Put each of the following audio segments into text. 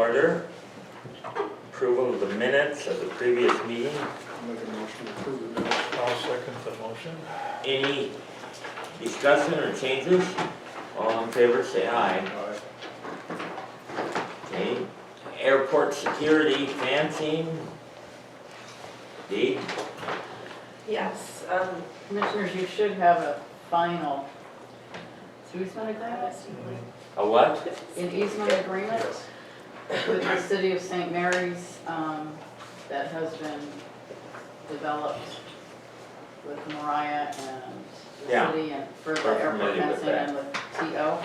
order. Approval of the minutes of the previous meeting. Make a motion to approve the minutes. I'll second the motion. Any discussion or changes? All in favor, say aye. Aye. Okay. Airport security fencing. Dee? Yes, Commissioners, you should have a final easement agreement, A what? an easement agreement with the city of St. Mary's that has been developed with Mariah and the Yeah. city and for the We're airport familiar with fencing that. and with TO.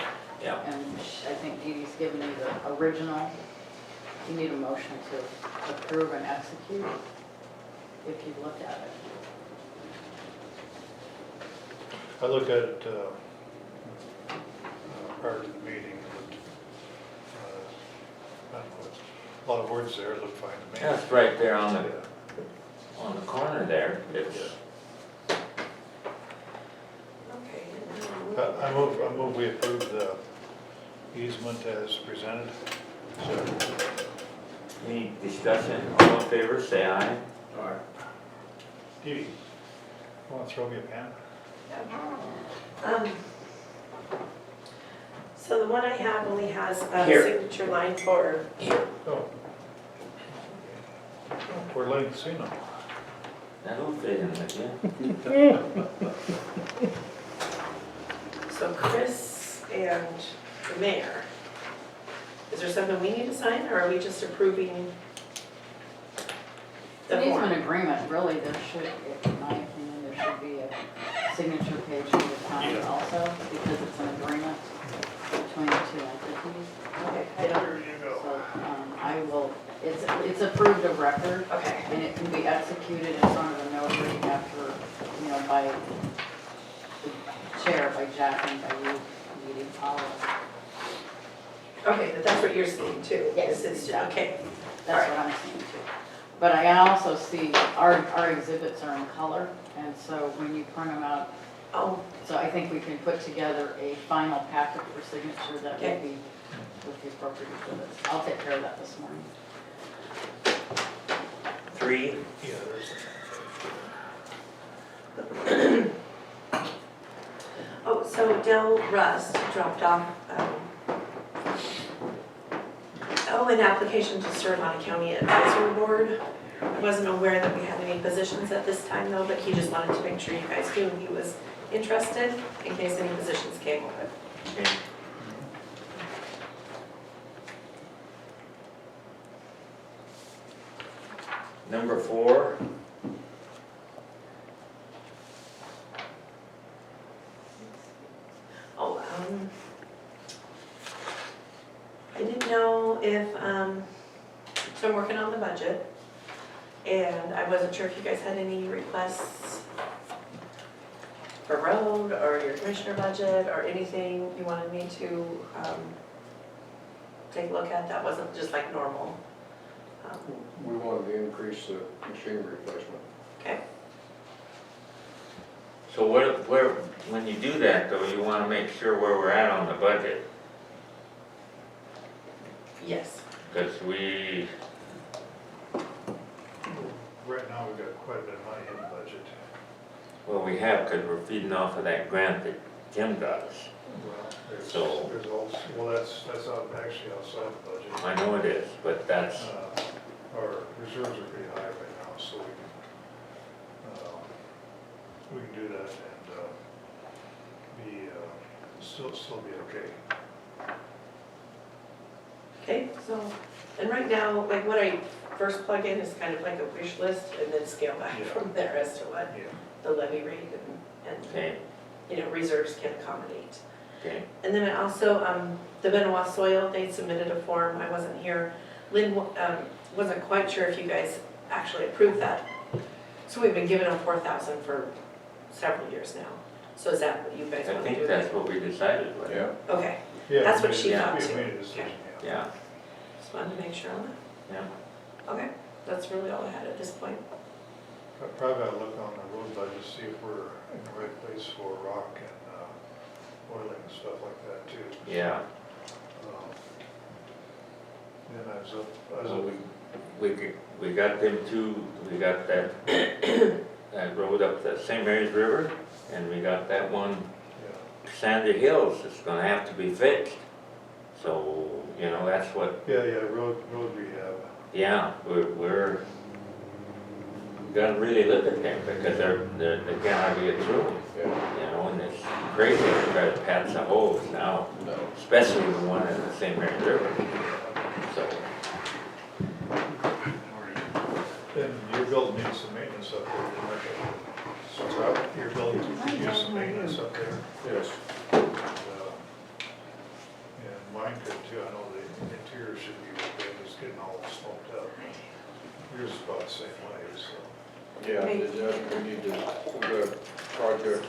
Yeah. And I think Dee Dee's given you the original. You need a motion to approve and execute if you've looked at it. I looked at it prior to the meeting, but I don't know, a lot of words there, it looked fine to me. That's right there on Yeah. the corner there. It's, okay. I move we approve the easement as presented. any discussion? All in favor, say aye. Aye. Dee Dee, want to throw me a pen? So the one I have only has a Here. signature line for, Oh. We're letting see now. That'll fit in with you. so Chris and the mayor. Is there something we need to sign, or are we just approving the An easement form? agreement, really, there should, in my opinion, there should be a signature page for the county also, because it's an agreement between the two entities. Okay, There you go. So, I will, it's approved of record, okay, and it can be executed in front of the notary after, by the chair, by Jack and by you, meeting all of okay, but that's what you're seeing too? Yes, It's exactly. okay, That's what I'm seeing too. But I also see our exhibits are in color, and so when you print them out, oh, so I think we can put together a final packet for signature that will Okay. be with the appropriate exhibits. I'll take care of that this morning. 3. Yeah, there's. oh, so Del Rust dropped off, an application to serve on a county advisory board. I wasn't aware that we had any positions at this time though, but he just wanted to make sure you guys knew he was interested in case any positions came open. Okay. Number 4. Oh, I didn't know if, so I'm working on the budget, and I wasn't sure if you guys had any requests for road, or your commissioner budget, or anything you wanted me to, take a look at that wasn't just like normal. We wanted to increase the machine replacement. Okay, So where, when you do that though, you want to make sure where we're at on the budget. yes, Because we, Right now, we've got quite a bit of money in the budget. well, we have because we're feeding off of that grant that Jim got us. Well, So- there's also, well, that's actually outside the budget. I know it is, but that's, Our reserves are pretty high right now, so we can do that and be, still be okay. okay, so, and right now, like what I first plug in is kind of like a wish list, and then scale back Yeah. from there as to what Yeah. the levy rate and, okay, reserves can accommodate. okay. And then I also, the Benewah soil, they submitted a form, I wasn't here. Lynn, wasn't quite sure if you guys actually approved that. So we've been giving them 4,000 for several years now. So is that what you guys I want to do? think that's what we decided with. Yeah. Okay, Yeah, That's we what made- she thought we too. made a decision, yeah. Yeah, just wanted to make sure on yeah. that. Okay, that's really all I had at this point. Probably ought to look on the road budget, see if we're in the right place for rock and oiling and stuff like that too. Yeah, Um, And I was up, We got them two, we got that, that road up the St. Mary's River, and we got that one, yeah. Sandy Hills, it's gonna have to be fixed. So, you know, that's what, Yeah, road rehab. yeah, we gotta really look at them, because they can't hardly get through them, Yeah. you know, and it's crazy to try to patch the holes now, No. especially the one in the St. Mary's River, so. And your building needs some maintenance up there, your building needs some maintenance up there. Yes. And mine could too, I know the interior should be okay, it's getting all smoked up. Yours is about the same way, so. Yeah, we need to, we've got a project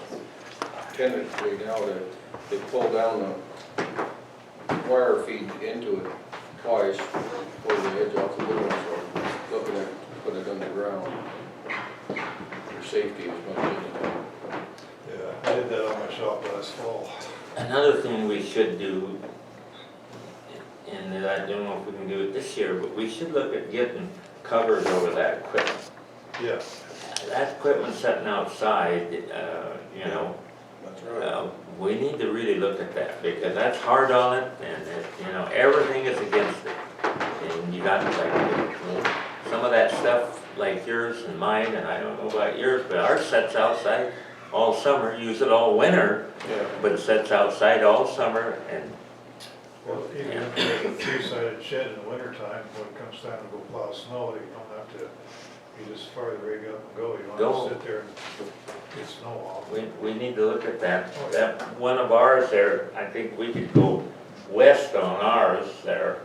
tentatively now that they pull down the wire feed into it twice, pull the edge off the little one, so looking at putting it underground for safety as much as anything. Yeah, I did that on my shop last fall. Another thing we should do, and I don't know if we can do it this year, but we should look at getting covers over that equipment. Yeah. That equipment sitting outside, you know, That's right. we need to really look at that, because that's hard on it, and it, you know, everything is against it. And you got like, some of that stuff, like yours and mine, and I don't know about yours, but ours sits outside all summer, use it all winter, Yeah. but it sits outside all summer, and, Well, even if you have a three-sided shed in the wintertime, when it comes time to go plow snow, you don't have to, you just fire the rig up and go. You don't Go. have to sit there and get snow off. we need to look at that. That one of ours there, I think we could go west on ours there,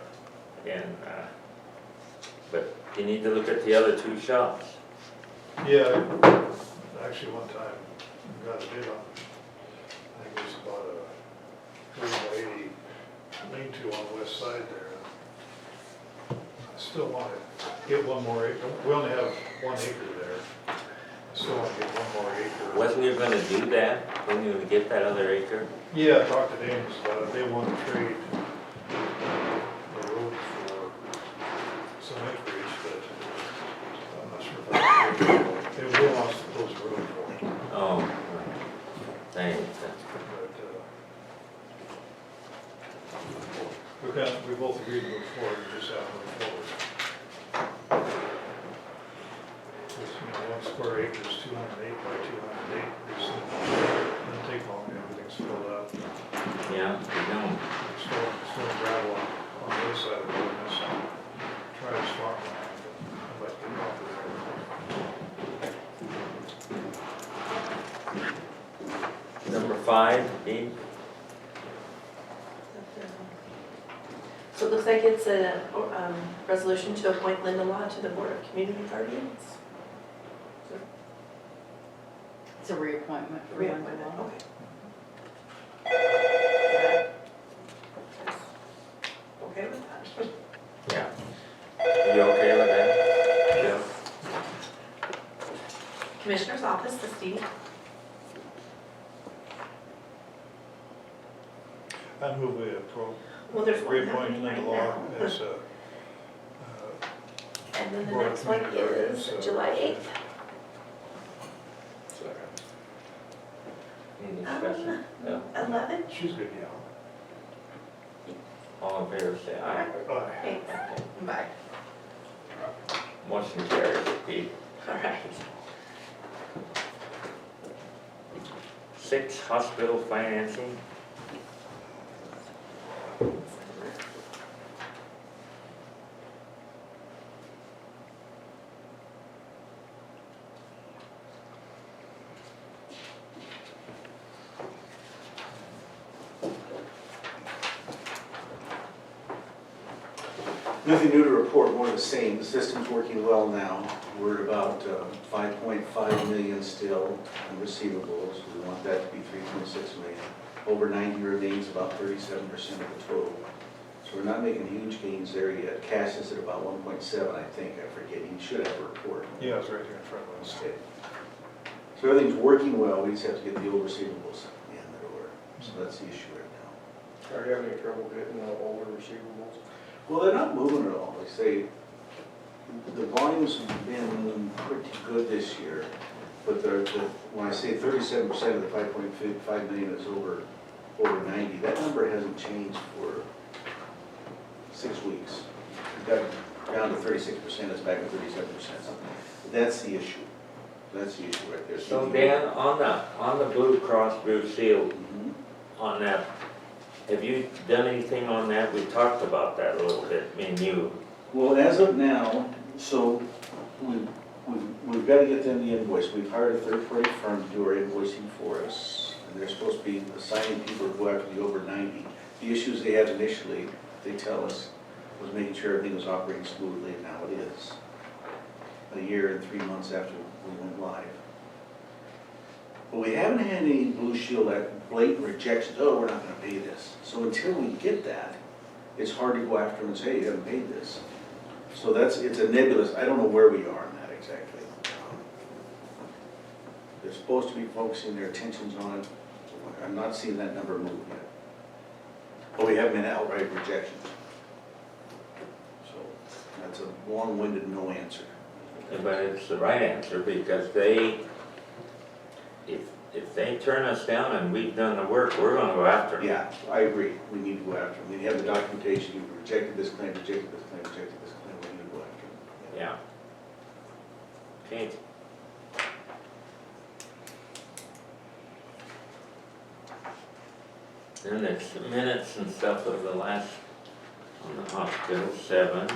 and, but you need to look at the other two shops. Yeah, actually one time, got a bid on, I think it was about a 30 by 80 lean-to on the west side there. I still want to get one more acre, we only have 1 acre there. I still want to get one more acre. Wasn't you gonna do that, when you would get that other acre? Yeah, I talked to Dames about it, they want to trade the road for some acreage, but I'm not sure if I can trade it. They will want us to close the road for it. Oh, thanks. But we both agreed to move forward, we just have to move forward. Just, you know, 1 square acre is 208 by 208, doesn't take long, everything's filled up. Yeah, we don't. Still gravel on the other side of the road, and that's, try to swap land, but I'd like to get off of there. Number 5, Dean? So it looks like it's a resolution to appoint Linda Law to the Board of Community Guardians. It's a reappointment for Reappointment, Benewah. okay. Okay with that? Yeah. You okay with that? Yeah. Commissioner's Office, the Steve. I move we approve, Well, there's one reappoint happening right Linda Law now. as And then the Board of next one Community is Guardians, July 8th. Second. Any discussion? No. 11. she's good, yeah. All in favor, say aye. Aye. Thanks. Bye. Motion carries, Pete. All right. 6, hospital financing. Nothing new to report, more of the same. The system's working well now. We're at about 5.5 million still in receivables. We want that to be 3.6 million. Over 90 remains, about 37% of the total. So we're not making huge gains there yet. Cash is at about 1.7, I think. I forget. You should have a report. Yeah, it's right here in front of us. Okay. So everything's working well. We just have to get the old receivables in the door. So that's the issue right now. Are you having any trouble getting the older receivables? Well, they're not moving at all. They say the volumes have been pretty good this year, but when I say 37% of the 5.5 million is over 90, that number hasn't changed for 6 weeks. It got down to 36%, it's back to 37%. That's the issue. That's the issue right there. So Dan, on the Blue Cross Blue Shield, Mhm. on that, have you done anything on that? We talked about that a little bit, me and you. Well, as of now, so we've got to get them the invoice. We've hired a third-party firm to do our invoicing for us, and they're supposed to be assigning people to go after the over 90. The issues they had initially, they tell us, was making sure everything was operating smoothly, and now it is. A year and 3 months after we went live. But we haven't had any Blue Shield that blatant rejections, oh, we're not gonna pay this. So until we get that, it's hard to go after them and say, hey, you haven't paid this. So it's a nebulous, I don't know where we are on that exactly. They're supposed to be focusing their attentions on it. I'm not seeing that number move yet. But we haven't been outright rejections. So that's a long-winded no answer. But it's the right answer, because if they turn us down and we've done the work, we're gonna go after them. Yeah, I agree. We need to go after them. We have the documentation, you rejected this claim, rejected this claim, rejected this claim, we need to go after them. Yeah. Okay. Then there's the minutes and stuff of the last, on the hospital, 7.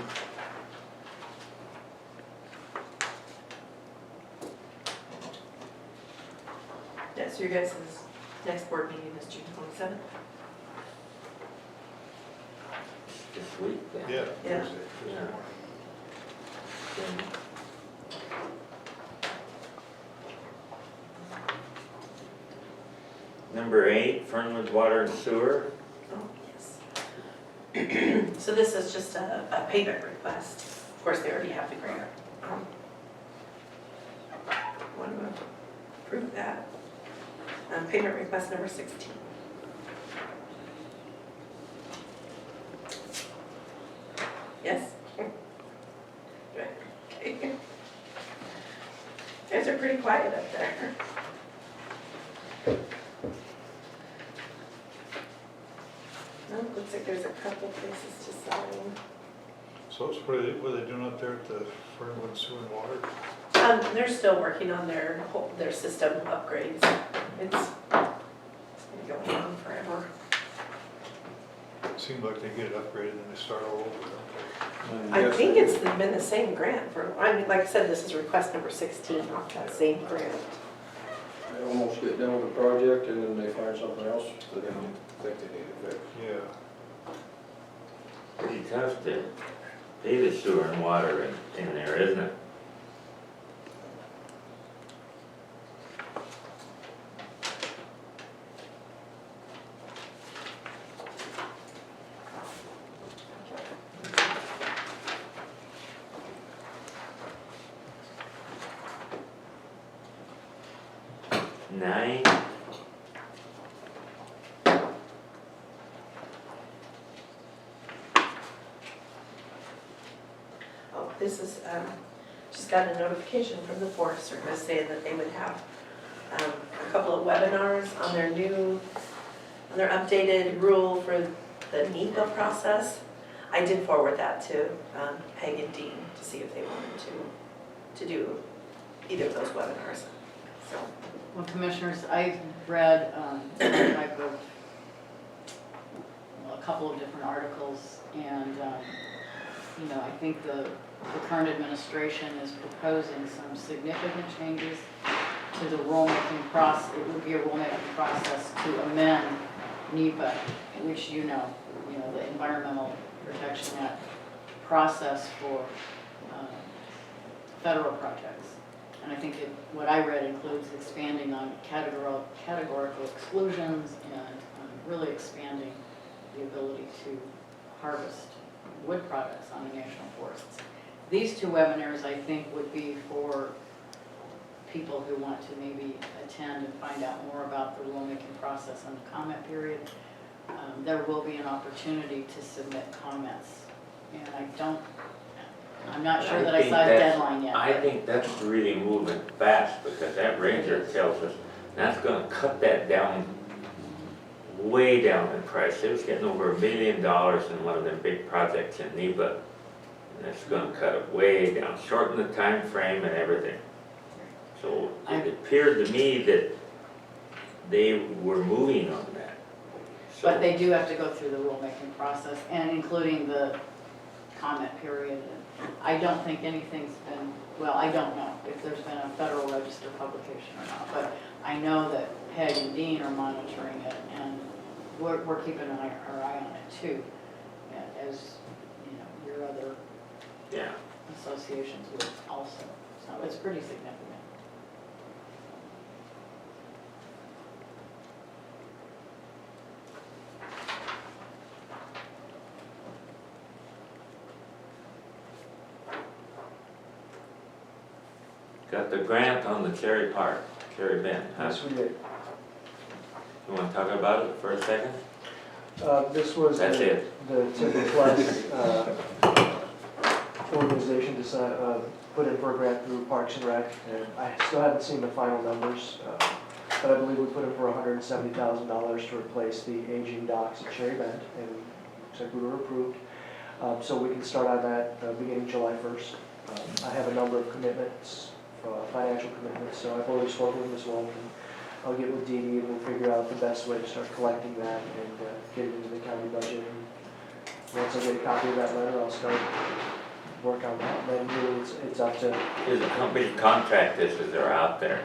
Yeah, so your guys' next board meeting is June 27th? This week, then. Yeah, Yeah. Thursday. Yeah. Then- Number 8, Fenwood Water and Sewer. Oh, yes. So this is just a payment request. Of course, they already have the grant. Want to approve that? Payment request number 16. Yes? Good. Okay. You guys are pretty quiet up there. Well, looks like there's a couple places to sign. So what are they doing up there at the Fernwood Sewer and Water? They're still working on their system upgrades. It's gonna go on forever. Seemed like they get it upgraded and they start all over, don't I think it's been the same grant for, I mean, like I said, this is request number 16 off that same grant. They almost get done with the project and then they find something else that they don't think they need to fix. they? Yeah. Pretty tough to pay the sewer and water in there, isn't it? Nine. Oh, this is, just got a notification from the Forest Service saying that they would have a couple of webinars on their updated rule for the NEPA process. I did forward that to Peg and Dean to see if they wanted to do either of those webinars. So, Well, Commissioners, I read different type of, well, a couple of different articles, and, you know, I think the current administration is proposing some significant changes to the rulemaking process. It would be a rulemaking process to amend NEPA, which you know, the Environmental Protection Act process for federal projects. And I think what I read includes expanding on categorical exclusions and really expanding the ability to harvest wood products on the national forests. These two webinars, I think, would be for people who want to maybe attend and find out more about the rulemaking process and the comment period. There will be an opportunity to submit comments And I'm not sure that I saw a deadline yet. I but- think that's really moving fast, because that Ranger tells us, that's gonna cut that down, way down in price. It was getting over $1 million in one of them big projects in NEPA. And it's gonna cut it way down, shorten the time frame and everything. So it appeared to me that they were moving on that. So- But they do have to go through the rulemaking process, and including the comment period. I don't think anything's been, well, I don't know if there's been a Federal Register publication or not, but I know that Peg and Dean are monitoring it, and we're keeping our eye on it too, as, you know, your other Yeah, associations would also. So it's pretty significant. got the grant on the Cherry Park, Cherry Bend, huh? Yes, we did. You wanna talk about it for a second? This was That's the it. Timber Plus organization put in for a grant through Parks and Rec, and I still haven't seen the final numbers, but I believe we put in for $170,000 to replace the aging docks at Cherry Bend, and looks like we were approved. So we can start on that beginning July 1st. I have a number of commitments, financial commitments, so I've already spoken with Ms. Wolf, and I'll get with Dee Dee and we'll figure out the best way to start collecting that and get it into the county budget. And once I get a copy of that letter, I'll start work on that. Then really it's up to, How many contractors is there out there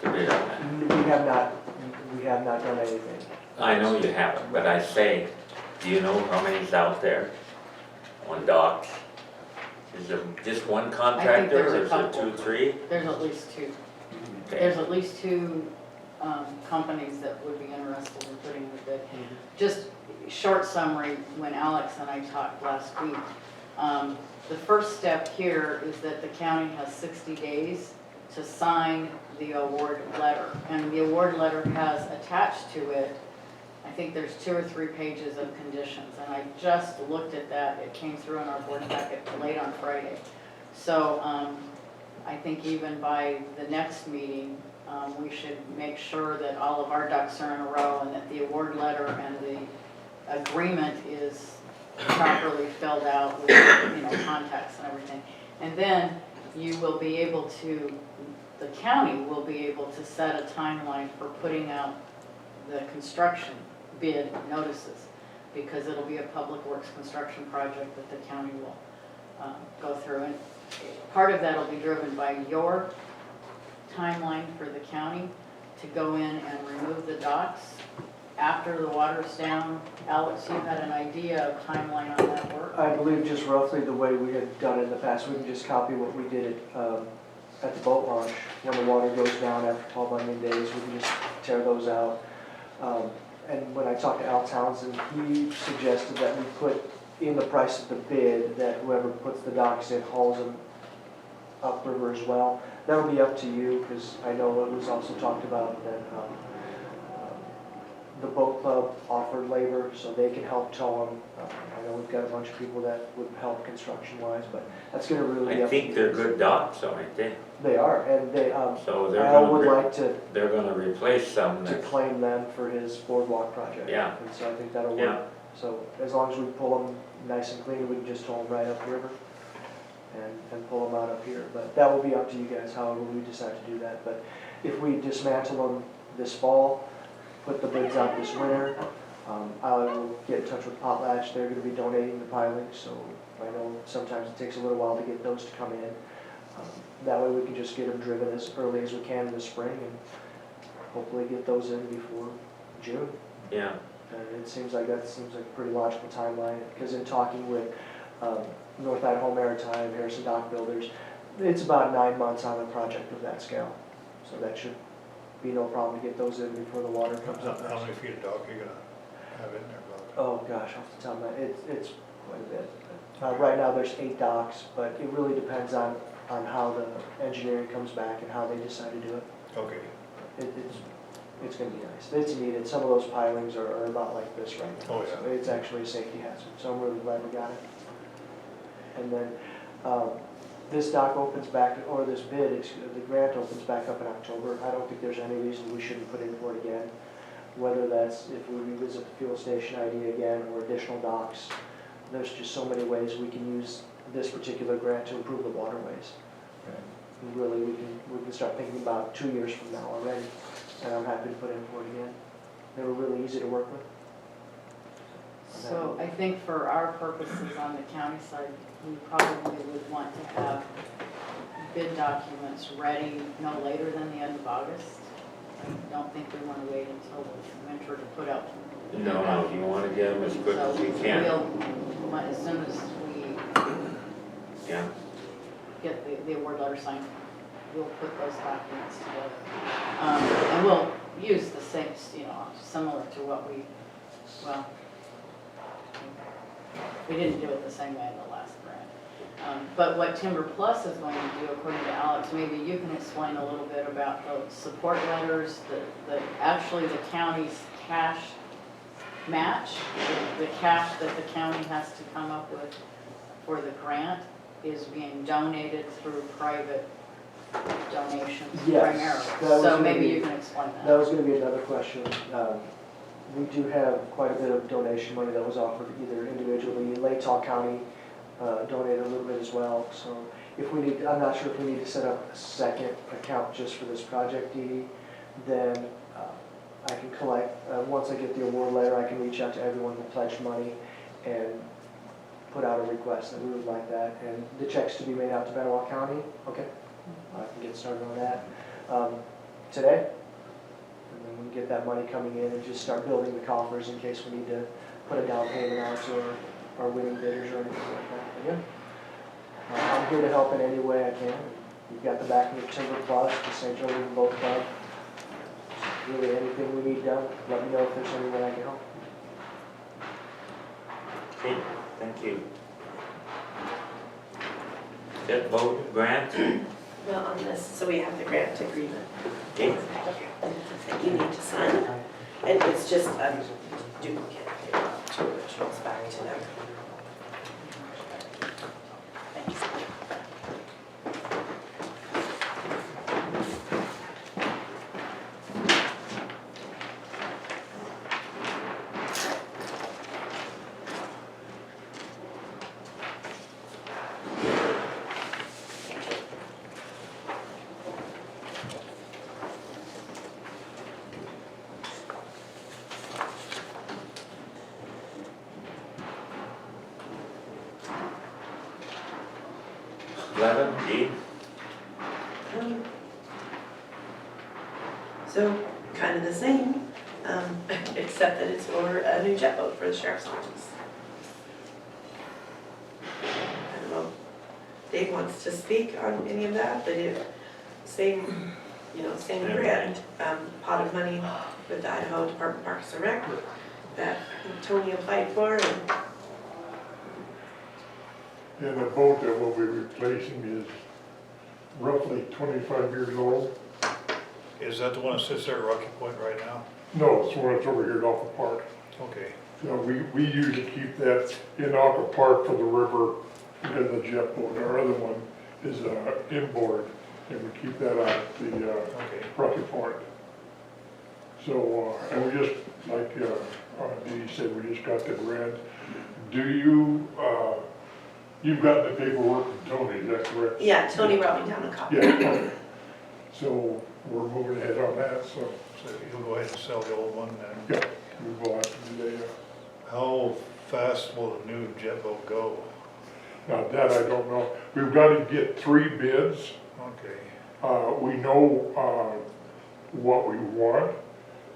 to bid on that? we have not done anything. I know you haven't, but I say, do you know how many's out there on docks? Is there just one contractor, there's a or is there couple. 2, 3? There's at least two. Okay. There's at least two companies that would be interested in putting in a bid. Just short summary, when Alex and I talked last week, the first step here is that the county has 60 days to sign the award letter. And the award letter has attached to it, I think there's 2 or 3 pages of conditions. And I just looked at that. It came through in our board packet late on Friday. So I think even by the next meeting, we should make sure that all of our ducks are in a row and that the award letter and the agreement is properly filled out with, you know, contacts and everything. And then you will be able to, the county will be able to set a timeline for putting out the construction bid notices, because it'll be a public works construction project that the county will go through. And part of that will be driven by your timeline for the county to go in and remove the docks after the water's down. Alex, you had an idea of timeline on that work? I believe just roughly the way we had done it in the past, we can just copy what we did at the boat launch. When the water goes down after 12 onion days, we can just tear those out. And when I talked to Al Townsend, he suggested that we put in the price of the bid that whoever puts the docks in hauls them upriver as well. That'll be up to you, because I know it was also talked about that the boat club offered labor, so they can help tow them. I know we've got a bunch of people that would help construction-wise, but that's going to really be I up to you. think they're good docks, so I think. They are, and they, So they're Al would gonna, like to they're gonna replace some to that's, claim them for his boardwalk project. Yeah. And so I think that'll Yeah. work. So as long as we pull them nice and clean, we can just tow them right up the river and pull them out up here. But that will be up to you guys, however we decide to do that. But if we dismantle them this fall, put the bids out this winter, I will get in touch with Potlatch. They're gonna be donating the pilings, so I know sometimes it takes a little while to get those to come in. That way we can just get them driven as early as we can in the spring and hopefully get those in before June. yeah. And it seems like a pretty logical timeline, because in talking with North Idaho Maritime, Harrison Dock Builders, it's about 9 months on a project of that scale. So that should be no problem to get those in before the water comes up. How many feet of dock are you gonna have in there, Bob? Oh gosh, off the top of my head, it's quite a bit. Right now there's 8 docks, but it really depends on how the engineering comes back and how they decide to do it. Okay. It's gonna be nice. It's needed. Some of those pilings are about like this right now. Oh, yeah. So it's actually a safety hazard, so I'm really glad we got it. And then this dock opens back, or this bid, the grant opens back up in October. I don't think there's any reason we shouldn't put in for it again. Whether that's if we revisit the fuel station idea again or additional docks, there's just so many ways we can use this particular grant to improve the waterways. And really, we can start thinking about 2 years from now already, and I'm happy to put in for it again. They were really easy to work with. So I think for our purposes on the county side, we probably would want to have bid documents ready no later than the end of August. I don't think we want to wait until the winter to put out. No, you wanna get them as quick as you can. So we'll, as soon as we Yeah, get the award letter signed, we'll put those documents together. And we'll use the same, similar to what well, we didn't do it the same way in the last grant. But what Timber Plus is going to do, according to Alex, maybe you can explain a little bit about the support letters, actually the county's cash match, the cash that the county has to come up with for the grant is being donated through private donations Yes, primarily. that was So gonna maybe be- you can explain That that. was going to be another question. We do have quite a bit of donation money that was offered either individually. Latah County donated a little bit as well. So if we need, I'm not sure if we need to set up a second account just for this project, Dee Dee, then I can collect, once I get the award letter, I can reach out to everyone who pledged money and put out a request that we would like that. And the checks to be made out to Benewah County, okay? I can get started on that today. And then we can get that money coming in and just start building the coffers in case we need to put a down payment out or winning bidders or anything like that. But yeah, I'm here to help in any way I can. You've got the backing of Timber Plus, the St. Joe River Boat Club. Really anything we need done, let me know if there's any way I can help. okay, thank you. Jet boat grant, Well, on this, so we have the grant agreement okay, that you need to sign. And it's just a duplicate, two originals back to them. Thanks. 11, D, So, kind of the same, except that it's for a new jet boat for the sheriff's office. I don't know, Dave wants to speak on any of that, but same grant, pot of money with the Idaho Department of Parks and Rec that Tony applied for, and And the boat that we'll be replacing is roughly 25 years old. Is that the one that sits there at Rocky Point right now? No, it's the one that's over here at Alpha Park. Okay. So we usually keep that in Alpha Park for the river because of the jet boat. Our other one is inboard, and we keep that on the Okay. Rocky Point. So, and we just, like Dee said, we just got the grant. Do you, you've got the paperwork from Tony, is that correct? yeah, Tony brought me down a copy. Yeah. So we're moving ahead on that, so, So you'll go ahead and sell the old one then? yeah, we will have to do that. How fast will the new jet boat go? Now, that I don't know. We've got to get 3 bids. Okay. We know what we want,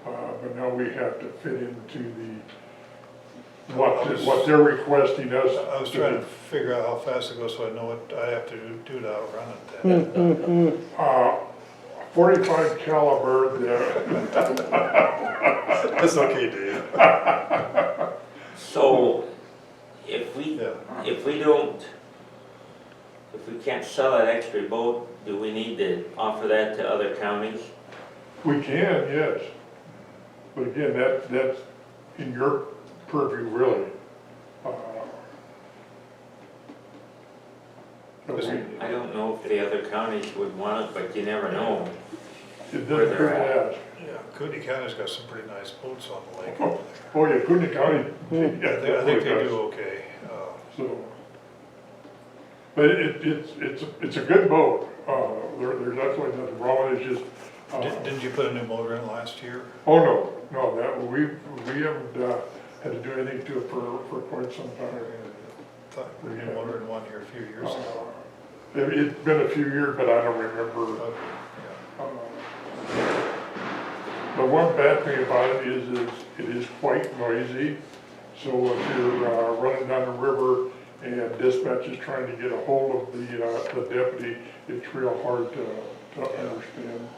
but now we have to fit into what they're requesting us. I was trying to figure out how fast it goes so I know what I have to do to outrun it then. 45 caliber, That's okay, Dave. so if we Yeah. if we can't sell that extra boat, do we need to offer that to other counties? we can, yes. But again, that's in your purview, really. I don't know if the other counties would want it, but you never know. It Where doesn't they're hurt to ask. Yeah, Cooney County's got some pretty nice boats on the lake Oh, over oh, yeah, Cooney County. there. I think they do okay. So, but it's a good boat. There's definitely nothing wrong with it, it's just. Didn't you put a new motor in last year? Oh, no, that, we haven't, had to do anything to it for quite some time. Thought we put a new motor in one here a few years ago. It's been a few years, but I don't remember. Okay, yeah. The one bad thing about it is it is quite noisy. So if you're running down the river and dispatch is trying to get a hold of the deputy, it's real hard to understand.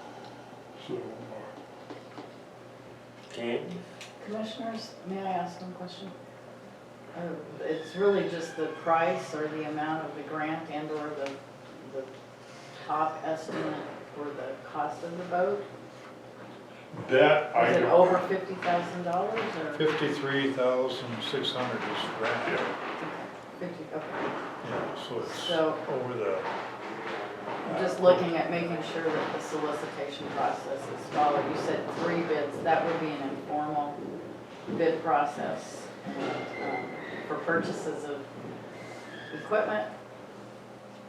So, Okay, Commissioners, may I ask one question? It's really just the price or the amount of the grant and or the top estimate for the cost of the boat? that I Is it don't. over $50,000 or? 53,600 is grant. 50, okay. Yeah, so it's So- over the. Just looking at making sure that the solicitation process is followed. You said 3 bids, that would be an informal bid process. And for purchases of equipment,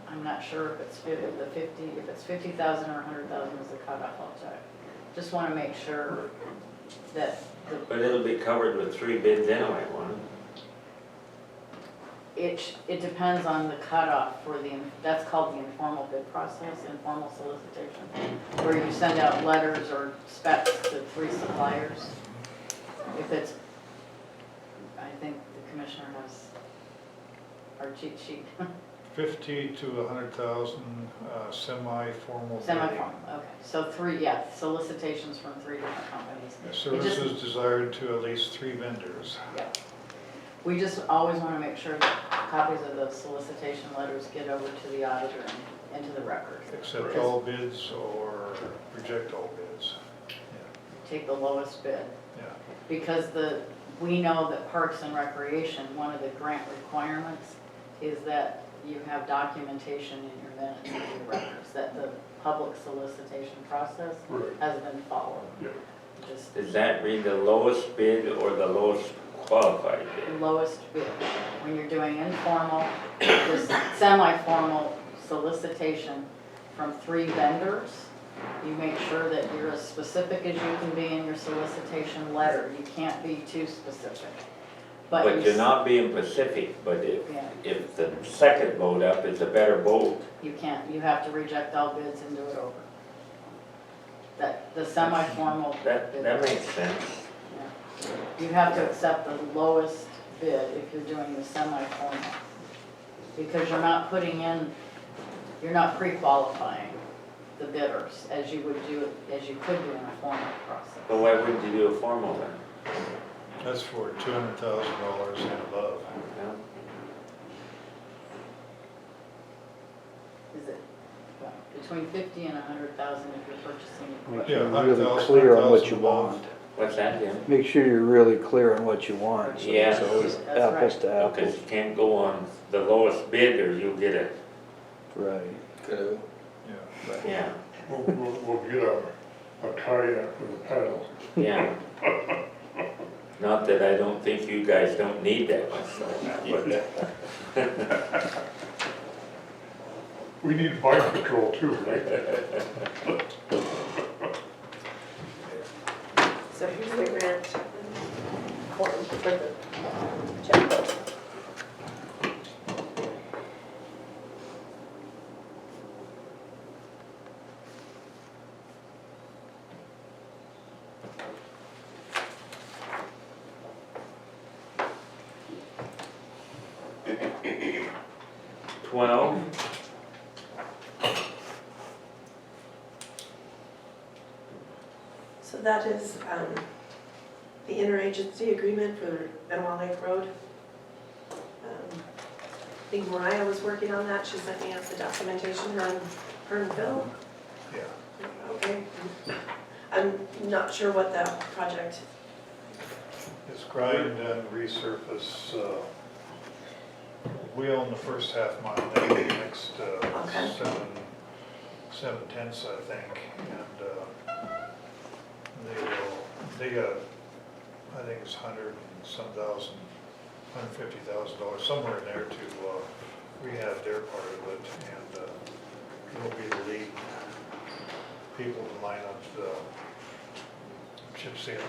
I'm not sure if it's if it's 50,000 or 100,000 is the cutoff, I'll check. Just want to make sure that but it'll be covered with 3 bids anyway, won't it? it depends on the cutoff for that's called the informal bid process, informal solicitation, where you send out letters or specs to 3 suppliers. If it's, I think the commissioner has our cheat sheet. 50 to 100,000 semi-formal. Semi-formal, okay. So 3, yeah, solicitations from 3 different companies. Services desired to at least 3 vendors. Yeah. We just always want to make sure that copies of those solicitation letters get over to the auditor and into the record. Accept all bids or reject all bids. Take the lowest bid. Yeah. Because we know that Parks and Recreation, one of the grant requirements is that you have documentation in your minutes and your records, that the public solicitation process Right. has been followed. Yeah. Just Does that read the lowest bid or the lowest qualified the bid? lowest bid. When you're doing informal, this semi-formal solicitation from 3 vendors, you make sure that you're as specific as you can be in your solicitation letter. You can't be too specific. But you're not being specific, but Yeah. if the second boat up is a better boat, You can't, you have to reject all bids and do it over. The semi-formal that bid. makes sense. Yeah. You have to accept the lowest bid if you're doing the semi-formal. Because you're not you're not pre-qualifying the bidders as you could do in a formal process. But why wouldn't you do a formal then? That's for $200,000 and above. Yeah. Is it, well, between 50 and 100,000 if you're purchasing Make equipment. sure Yeah, you're really 100,000, clear on what you 100,000 want. What's that, Jim? Make sure you're really clear on what you want. So Yeah. it's always That's apples right. to Because apples. you can't go on the lowest bid or you'll get a, Right. Canoe. Yeah. yeah, We'll get a kayak with a paddle. yeah. Not that I don't think you guys don't need that much stuff, but We need bike patrol too, right? So here's the grant form for the checkbook. So that is the interagency agreement for Benewah Lake Road. I think Mariah was working on that, she sent me out the documentation, her and Phil. Yeah. Okay. I'm not sure what that project, It's grind and resurface. We own the first half mile, then the next next, Okay. 7/10, I think, and, they got, I think it's $150,000, somewhere in there to, rehab their part of it, and, we'll be the lead people to line up the chip seal.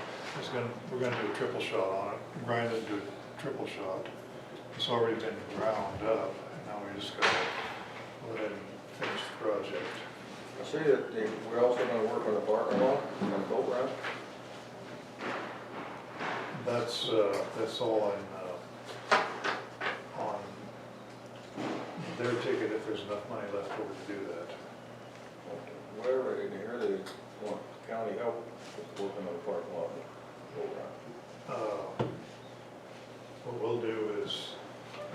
We're gonna do a triple shot on it. Brian didn't do a triple shot. It's already been ground up, and now we just gotta go ahead and finish the project. I see that we're also gonna work on the parking lot, on the boat ramp. That's all on their ticket if there's enough money left over to do that. Whatever, I didn't hear they want county help with working on the parking lot, boat ramp. What we'll do is,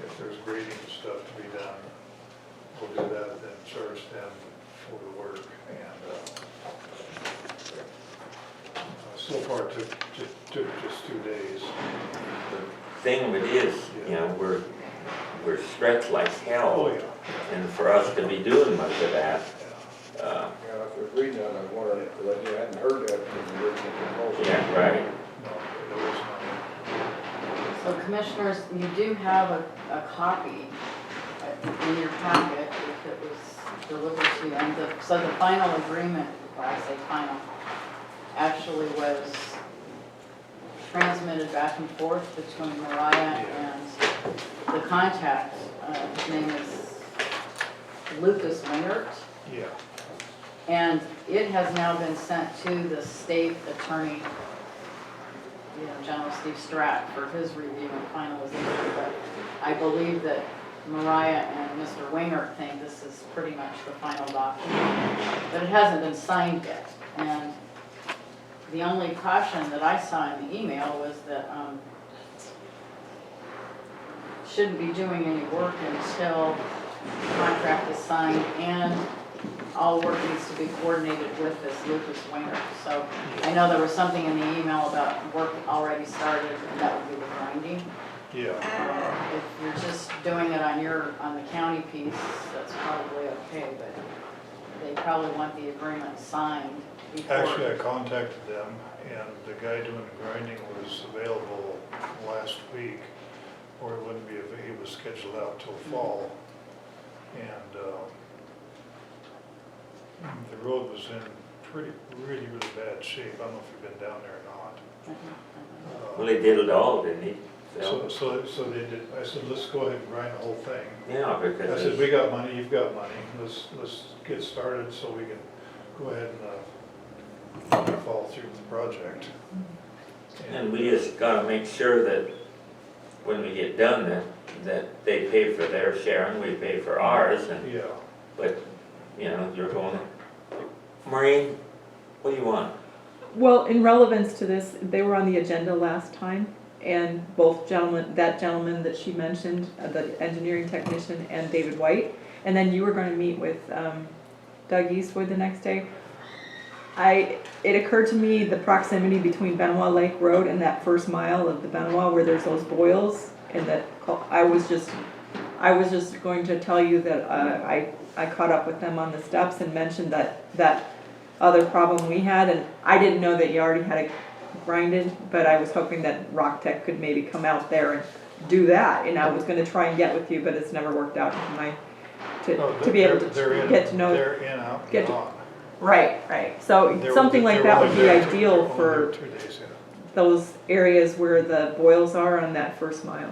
if there's grading and stuff to be done, we'll do that, then charge them for the work. And so far it took just 2 days. The thing of it is, you know, we're stretched like hell. Oh, yeah. And for us to be doing much of that, Yeah, I was reading that, I was wondering, because I hadn't heard that from the original proposal. yeah, right. No, it was not. So commissioners, you do have a copy in your packet if it was delivered to you. And so the final agreement, or I say final, actually was transmitted back and forth between Mariah and the contact. His name is Lucas Wingert. Yeah. And it has now been sent to the state attorney, General Steve Stratt, for his review and finalization. But I believe that Mariah and Mr. Wingert think this is pretty much the final document, but it hasn't been signed yet. And the only caution that I saw in the email was that shouldn't be doing any work until the contract is signed and all work needs to be coordinated with this Lucas Wingert. So I know there was something in the email about work already started, and that would be the grinding. Yeah. If you're just doing it on the county piece, that's probably okay, but they probably want the agreement signed before. Actually, I contacted them, and the guy doing the grinding was available last week, or it wouldn't be, he was scheduled out till fall. And the road was in really bad shape. I don't know if you've been down there or not. Well, they did it all, didn't he? So they did, I said, let's go ahead and grind the whole thing. Yeah, I because said, we got money, you've got money, let's get started so we can go ahead and follow through with the project. and we just gotta make sure that when we get done, that they pay for their share and we pay for ours, and, Yeah, but, you're going, Maureen, what do you want? Well, in relevance to this, they were on the agenda last time, and both gentlemen, that gentleman that she mentioned, the engineering technician, and David White, and then you were going to meet with Doug Eastwood the next day. It occurred to me the proximity between Benewah Lake Road and that first mile of the Benewah where there's those boils, and that I was just going to tell you that I caught up with them on the steps and mentioned that other problem we had, and I didn't know that you already had it grinded, but I was hoping that Rock Tech could maybe come out there and do that, and I was gonna try and get with you, but it's never worked out to be able to get to know. they're in, out, and get to- on. Right, so something like that would be ideal for 2 days, yeah. those areas where the boils are on that first mile.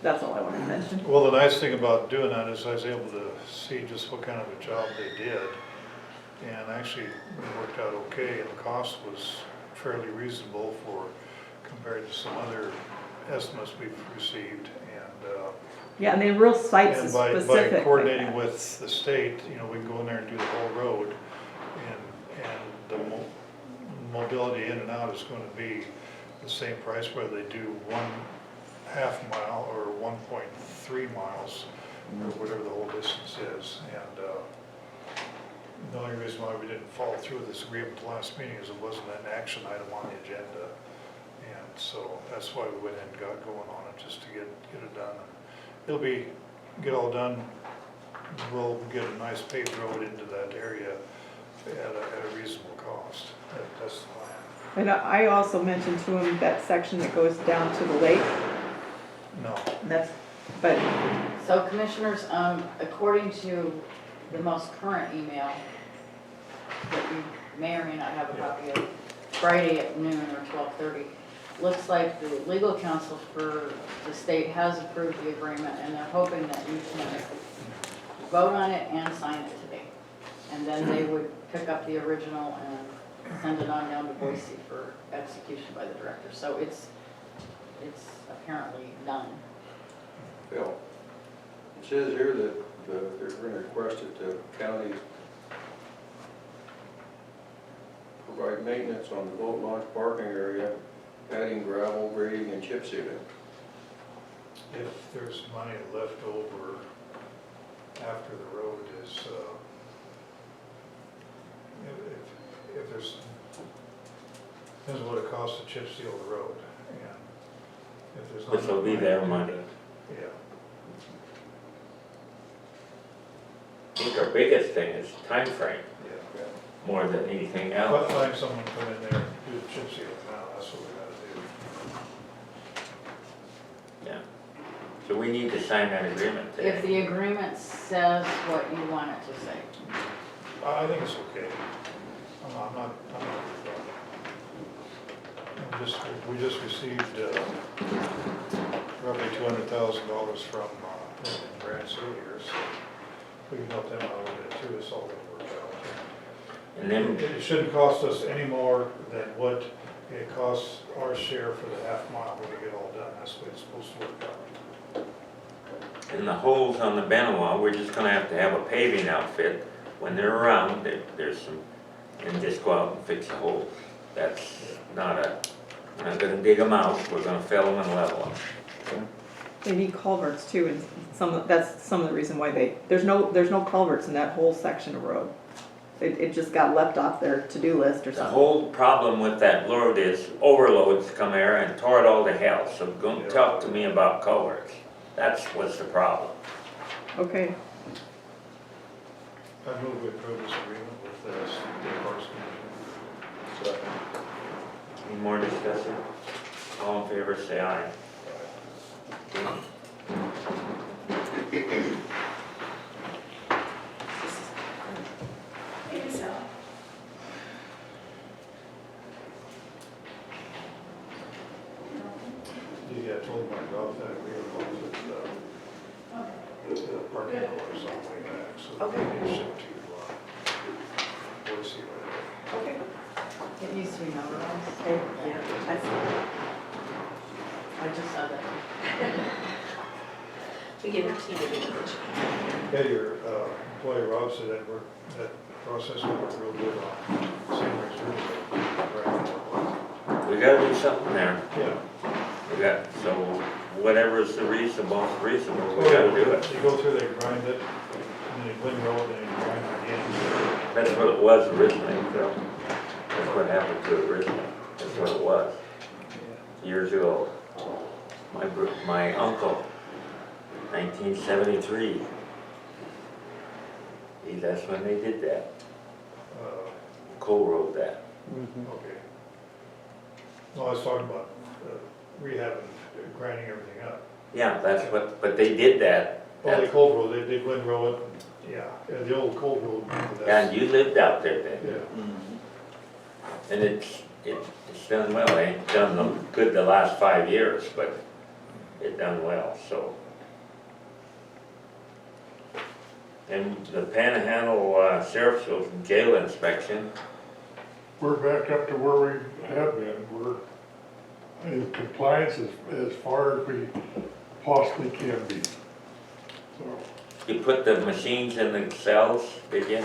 That's all I wanted to mention. Well, the nice thing about doing that is I was able to see just what kind of a job they did, and actually it worked out okay, and the cost was fairly reasonable compared to some other estimates we've received, and Yeah, and they're real site and specific. by like coordinating that. with the state, we can go in there and do the whole road, and the mobility in and out is going to be the same price whether they do 1/2 mile or 1.3 miles, or whatever the whole distance is. And the only reason why we didn't follow through with this agreement the last meeting is it wasn't an action item on the agenda. And so that's why we went in and got going on it, just to get it done. It'll get all done we'll get a nice paved road into that area at a reasonable cost. That's the plan. And I also mentioned to him that section that goes down to the lake, No, and that's, but, So commissioners, according to the most current email that you may or may not have a copy of, Friday at noon or 12:30, looks like the legal counsel for the state has approved the agreement, and they're hoping that you can vote on it and sign it today. And then they would pick up the original and send it on down to Boise for execution by the director. So it's apparently done. Phil, it says here that they're going to request that the county provide maintenance on the boat launch parking area, adding gravel, grading, and chip sealing. if there's money left over after the road is, if there's, depends on what it costs to chip seal the road, and if there's not. Which will be enough their to do money. that, Yeah. I think our biggest thing is time frame Yeah. more than anything But else. find someone to come in there and do the chip seal now, that's what we gotta do. Yeah. So we need to sign that agreement If today. the agreement says what you want it to say. I think it's okay. I'm not. We just received roughly $200,000 from grants earlier, so we can help them out a little bit too, it's all gonna work out. And then, It shouldn't cost us any more than what it costs our share for the half mile when we get all done, that's what it's supposed to work out. and the holes on the Benewah, we're just gonna have to have a paving outfit. When they're around, there's some, and just go out and fix the holes. That's not we're not gonna dig them out, we're gonna fill them and level them. they need culverts too, and that's some of the reason why there's no culverts in that whole section of road. It just got left off their to-do list or The something. whole problem with that road is overloads come there and tore it all to hell, so don't talk to me about culverts. That's what's the problem. Okay, I move we approve this agreement with the Parks Commission. Any more discussion? All in favor, say aye. Maybe so. Yeah, I told my dog that we were going to the parking lot or something like that, so Okay. they can ship to Boise right Okay. It needs to be notarized. Yeah, I just saw that. we give it to you to do it. Yeah, your employee Rob said that process went real good on Sanders Road. We gotta do something there. Yeah. We got, so whatever is the reasonable, we gotta do it. You go through, they grind it, and then you clean road, and then you grind it again. That's what it was originally, so that's what happened to it originally. That's what it was, years ago. My uncle, 1973. That's when they did that, co-wrote that. Okay. No, I was talking about rehabbing, grinding everything up. Yeah, that's what, but they did that. Well, they cold roll, they wind roll it, yeah, the old cold roll. And you lived out there then. Yeah. And it's done well. It ain't done them good the last 5 years, but it done well, so. And the Panhandle Sheriff's Jail inspection, We're back up to where we have been. We're in compliance as far as we possibly can be. So you put the machines in the cells, did you?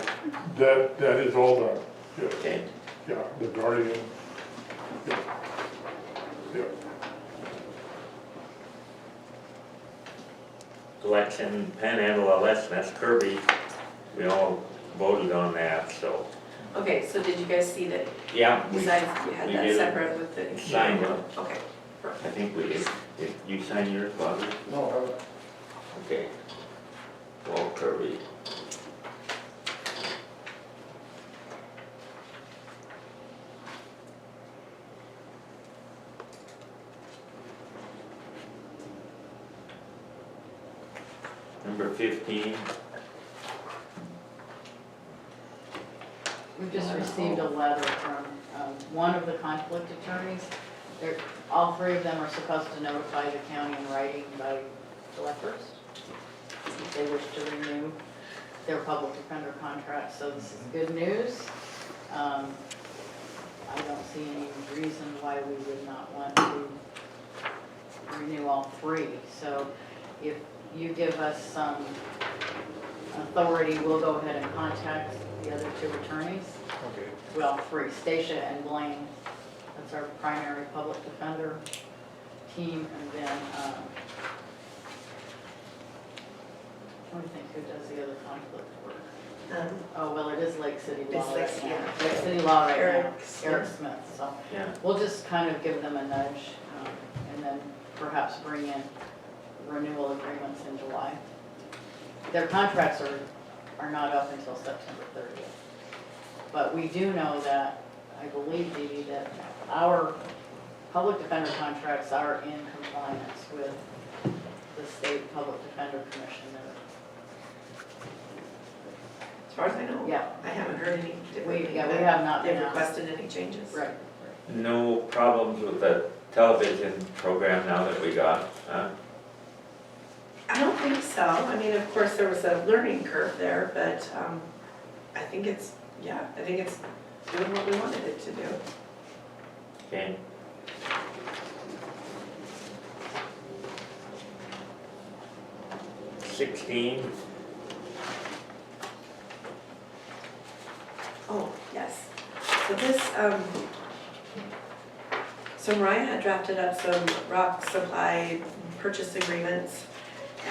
that is all done. Yeah, Okay. yeah, the Guardian. Yeah. Yeah. Election, Panhandle election, that's Kirby. We all voted on that, so. Okay, so did you guys see that, Yeah, besides you had we that did. separate with the. Signed it. Okay, I perfect. think we did. Did you sign yours, Bobby? No, Okay. Well, Kirby. number 15. We've just received a letter from one of the conflict attorneys. All three of them are supposed to notify the county in writing by July 1st if they wish to renew their public defender contract, so this is good news. I don't see any reason why we would not want to renew all three. So if you give us some authority, we'll go ahead and contact the other two attorneys. Okay. Well, three, Stacia and Blaine. That's our primary public defender team. And then, what do you think, who does the other conflict work? Oh, well, it is Lake City Law It's right now. yeah. Lake City Law right now, Eric Smith. Eric Smith. So Yeah. we'll just kind of give them a nudge and then perhaps bring in renewal agreements in July. Their contracts are not up until September 30th. But we do know that, I believe, Dee Dee, that our public defender contracts are in compliance with the State Public Defender Commission. As far as I know. Yeah. I haven't heard any different. We have not been They've asked. requested any changes. Right. No problems with the television program now that we got, huh? I don't think so. I mean, of course, there was a learning curve there, but I think it's doing what we wanted it to do. Okay. $16. Oh, yes. So this, so Mariah had drafted up some rock supply purchase agreements.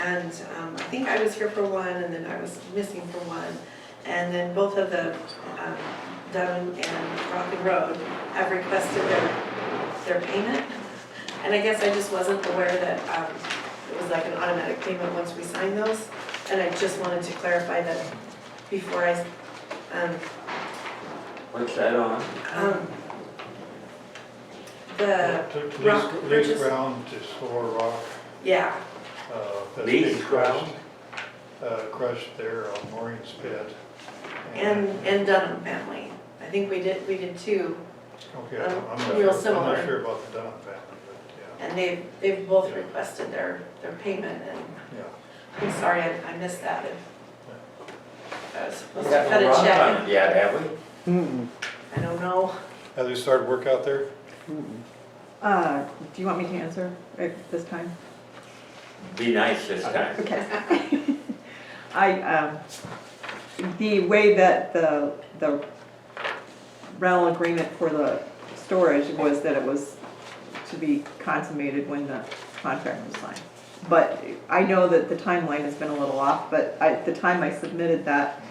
And I think I was here for one, and then I was missing for one. And then both of the Dunham and Rock Road have requested their payment. And I guess I just wasn't aware that it was like an automatic payment once we signed those. And I just wanted to clarify that before I, What's that on? the rock Lease purchase. ground to store rock. Yeah, That's Lease being crushed, ground? crushed there on Maureen's pit. and Dunham family. I think we did two, Okay, I'm not real sure, I'm similar. not sure about the Dunham family, but and they've both Yeah. requested their payment, and yeah, I'm sorry, I missed that. I was supposed We to got cut no a rock check. on it yet, have we? I don't know. Have they started work out there? Do you want me to answer at this time? Be nice this time. Okay. The way that the rental agreement for the storage was that it was to be consummated when the contract was signed. But I know that the timeline has been a little off, but at the time I submitted that,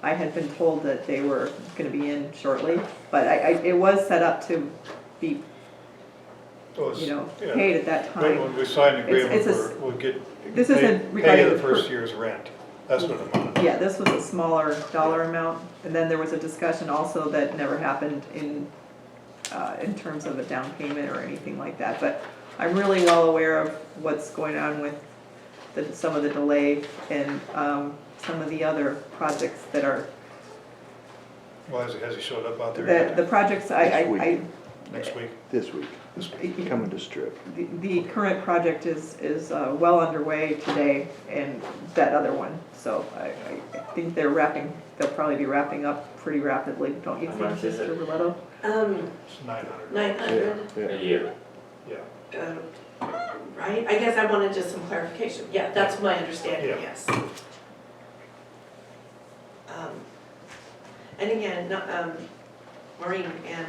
I had been told that they were gonna be in shortly. But it was set up to be, Well, it's- paid yeah. at that When time. we sign an agreement, It's a- we'll get, This pay isn't regarding the the first year's rent. That's what it amounted. Yeah, this was a smaller dollar amount, and then there was a discussion also that never happened in terms of a down payment or anything like that. But I'm really well aware of what's going on with some of the delay and some of the other projects that are, Well, has he showed up out there the projects next week? This week, coming to strip. the current project is well underway today, and that other one. So I think they'll probably be wrapping up pretty rapidly, don't you How think, much is Mr. it? Roletto? It's 900. 900, A year. Yeah. right? I guess I wanted just some clarification. Yeah, that's my understanding, Yeah. yes. And again, Maureen and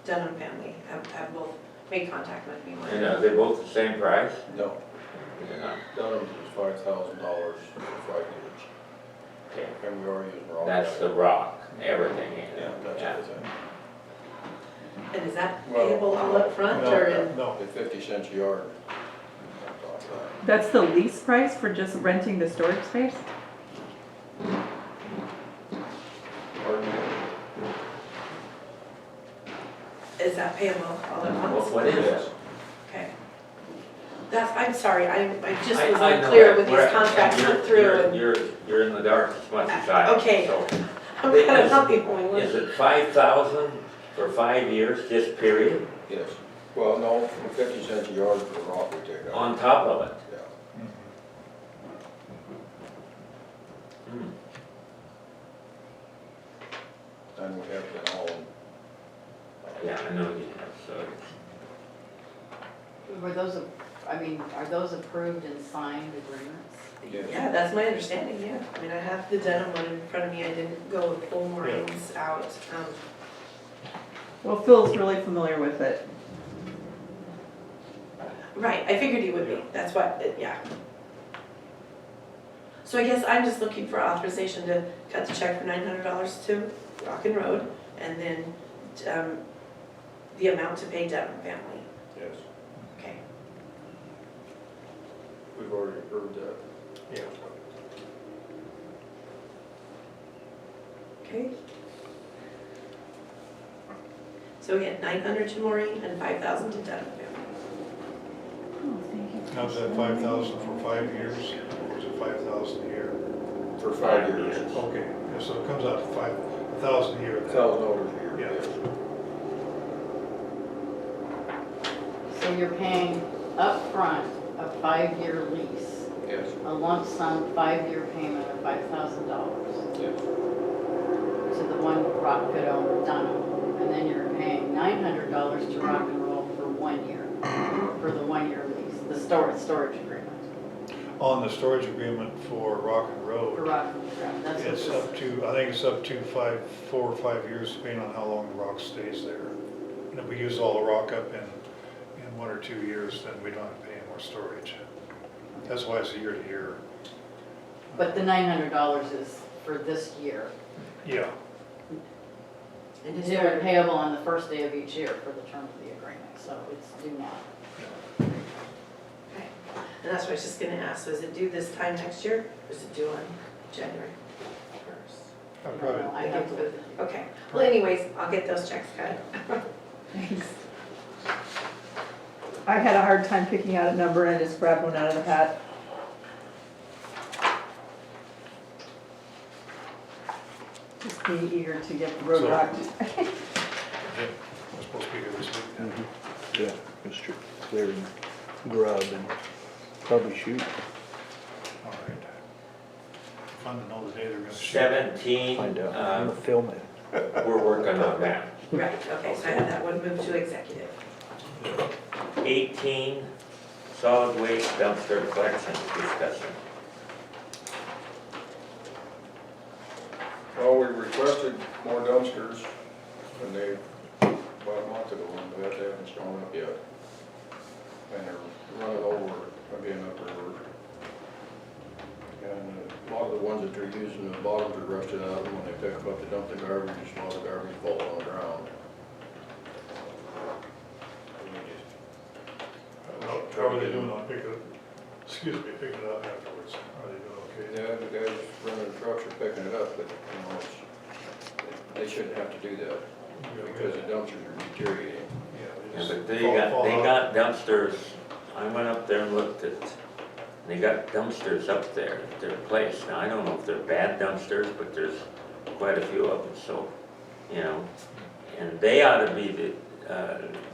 Dunham family have both made contact with me. And are they both the same price? No, Yeah. Dunham's is $5,000 for 5 years, Okay. and we are using rock. That's the rock, everything in Yeah, it. that's Yeah. everything. And is that Well, payable all up front or in? No, At 50 cents a yard. That's the lease price for just renting the storage space? Pardon me? Is that payable all at once? What is it? Okay. That's, I'm sorry, I just I was know unclear that. with these We're- contracts you're- went through and. You're in the dark as much as I am. Okay. So, I'm kind of helping when we is it 5,000 for 5 years, just period, Yes. Well, no, 50 cents a yard for rock we take out. on top of it? Yeah. Hmm. And we have been hauling. Yeah, I know you have, so. Were those, I mean, are those approved and signed agreements? Yeah, that's my understanding, yeah. I mean, I have the denim one in front of me, I didn't go and pull Maureen's out. Well, Phil's really familiar with it. Right, I figured he would be, that's what, yeah. So I guess I'm just looking for authorization to cut the check for $900 to Rock and Road, and then the amount to pay Dedham family. Yes. Okay. We've already approved that. Yeah. Okay. So again, 900 to Maureen and 5,000 to Dedham family. Oh, thank you. Now, is that 5,000 for 5 years, or is it 5,000 a year? For 5 years. Okay, yeah, so it comes out to 5,000 a year. then. $1,000 a year. Yeah. Yes. So you're paying upfront a 5-year lease, Yes. a lump sum 5-year payment of $5,000 Yes. to the one rock pit owner, Dunham. And then you're paying $900 to Rock and Roll for 1 year, for the 1-year lease, the storage agreement. On the storage agreement for Rock and For Road, Rock and Roll, that's what it's this. up to, I think it's up to 4 or 5 years, depending on how long the rock stays there. And if we use all the rock up in 1 or 2 years, then we don't have to pay any more storage. That's why it's a year to year. But the $900 is for this year. Yeah, And is Due and there, payable on the first day of each year for the term of the agreement, so it's due now. okay. And that's what I was just gonna ask, so is it due this time next year, or is it due on January 1st? I I don't probably, know, I have to, Okay, well anyways, I'll get those checks cut. Thanks. I had a hard time picking out a number and I just grabbed one out of the hat. Just me eager to get the road So- rocked. we're supposed to be here this week then. Yeah, it's true. Clear and grub and probably shoot. All right. Fun to know the day they're gonna shoot. 17, Find out. I'm gonna film it. we're working on that. Right, okay, so I have that one moved to executive. 18, solid waste dumpster collection discussion. Well, we requested more dumpsters, and they, about a month ago, and they haven't shown up yet. And they're running over again up the road. And a lot of the ones that they're using, the bottoms are rusted out, and when they pick up to dump the garbage, a lot of garbage falls on the ground. How are they doing on picking it, excuse me, picking it up afterwards? Are they doing okay? Yeah, the guys running the trucks are picking it up, but, you know, they shouldn't have to do that, because the dumpsters are deteriorating. Yeah, Yeah, just but they fall got out. dumpsters, I went up there and looked at, they got dumpsters up there at their place. Now, I don't know if they're bad dumpsters, but there's quite a few of them, so, you know, and they ought to be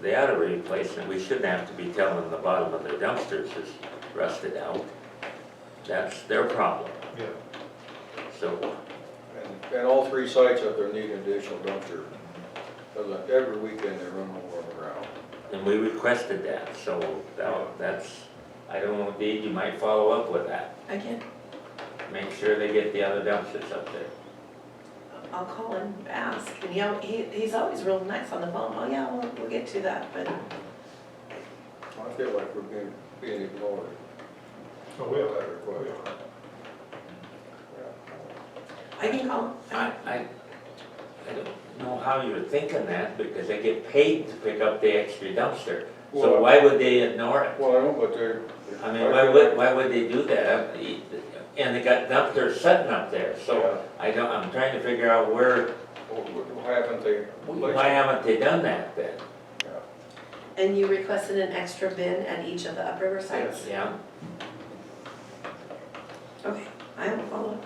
they ought to replace them. We shouldn't have to be telling them the bottom of their dumpsters is rusted out. That's their problem, Yeah, so, And all 3 sites up there need an additional dumpster, because every weekend they run over on the ground. and we requested that, so that's, I don't know, Dee, you might follow up with that. Again, Make sure they get the other dumpsters up there. I'll call and ask, and he's always real nice on the phone, oh yeah, we'll get to that, but I feel like we're being ignored. so we have That that request. request. I can call. I don't know how you're thinking that, because they get paid to pick up the extra dumpster. So Well- why would they ignore it? Well, I know, but they're. I mean, why would they do that? And they got dumpsters sitting up there, so I'm trying to figure out why haven't they done that then? And you requested an extra bin at each of the upriver sites? Yeah, Okay, I will follow.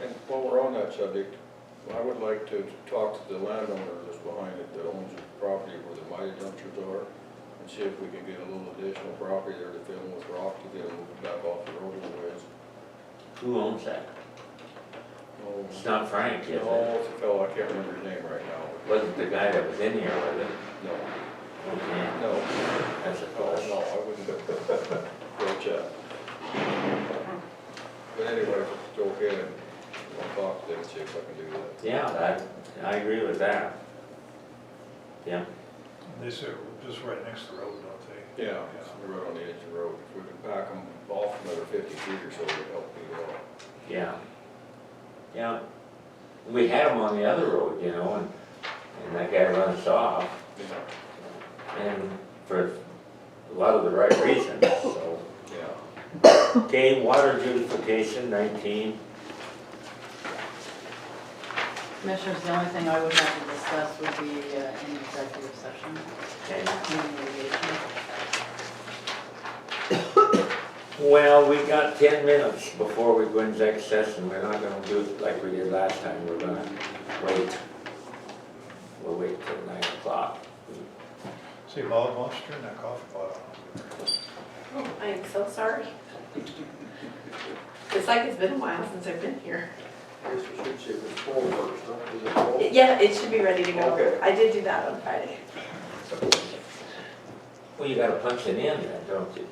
And while we're on that subject, I would like to talk to the landowner that's behind it, that owns the property where the mighty dumpsters are, and see if we can get a little additional property there to fill in with rock to get them moved back off the road a ways. who owns that? Oh, It's not Frank, is it? no, it's a fellow, I can't remember his name right now. Wasn't the guy that was in here, was it? No, Okay, no, that's a no, plus. no, I wouldn't. Go chat. But anyway, if it's okay, I'll talk to them and see if I can do that. Yeah, I agree with that. Yeah, They say just right next to the road, don't they? Yeah, they're right on the edge of the road. If we could back them off another 50 feet or so, it would help me well. yeah. Yeah, we had him on the other road, you know, and that guy runs off, Yeah, and for a lot of the right reasons, so. yeah. Okay, water beautification, 19. Commissioners, the only thing I would have to discuss would be an executive session, Okay. litigation. Well, we got 10 minutes before we go into exec session. We're not gonna do it like we did last time. We're gonna wait. We'll wait till 9 o'clock. See, Bob wants to turn that coffee pot on. I am so sorry. It's like it's been a while since I've been here. I guess we should see if it's full first, huh? Is it full? Yeah, it should be ready to go. Okay. I did do that on Friday. Well, you gotta punch it in then, don't you?